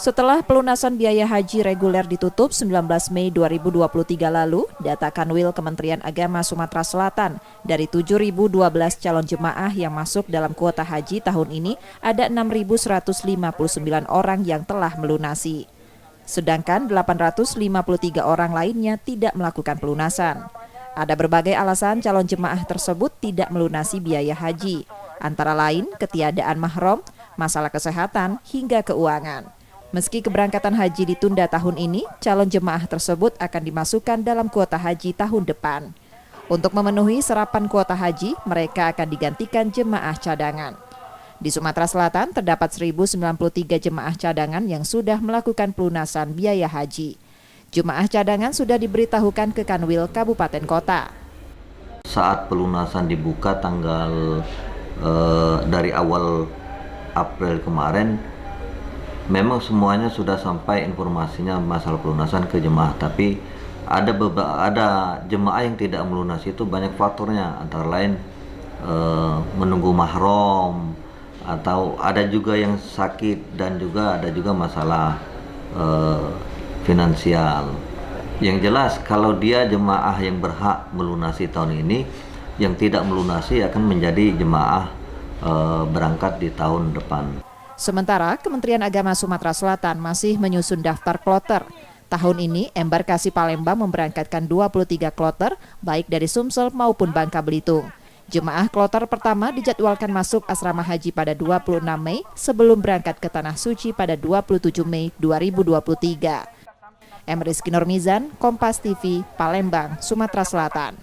Setelah pelunasan biaya haji reguler ditutup 19 Mei 2023 lalu, data Kanwil Kementerian Agama Sumatera Selatan, dari 7.012 calon jemaah yang masuk dalam kuota haji tahun ini, ada 6.159 orang yang telah melunasi. Sedangkan 853 orang lainnya tidak melakukan pelunasan. Ada berbagai alasan calon jemaah tersebut tidak melunasi biaya haji, antara lain ketiadaan mahram, masalah kesehatan, hingga keuangan. Meski keberangkatan haji ditunda tahun ini, calon jemaah tersebut akan dimasukkan dalam kuota haji tahun depan. Untuk memenuhi serapan kuota haji, mereka akan digantikan jemaah cadangan. Di Sumatera Selatan terdapat 1.093 jemaah cadangan yang sudah melakukan pelunasan biaya haji. Jemaah cadangan sudah diberitahukan ke Kanwil Kabupaten Kota. Saat pelunasan dibuka dari awal April kemarin, memang semuanya sudah sampai informasinya masalah pelunasan ke jemaah, tapi ada jemaah yang tidak melunasi. Itu banyak faktornya, antara lain menunggu mahram, atau ada juga yang sakit, dan juga ada juga masalah finansial. Yang jelas kalau dia jemaah yang berhak melunasi tahun ini, yang tidak melunasi akan menjadi jemaah berangkat di tahun depan. Sementara Kementerian Agama Sumatera Selatan masih menyusun daftar kloter. Tahun ini, Embarkasi Palembang memberangkatkan 23 kloter, baik dari Sumsel maupun Bangka Belitung. Jemaah kloter pertama dijadwalkan masuk asrama haji pada 26 Mei sebelum berangkat ke Tanah Suci pada 27 Mei 2023. Rizky Nurmizan, Kompas TV, Palembang, Sumatera Selatan.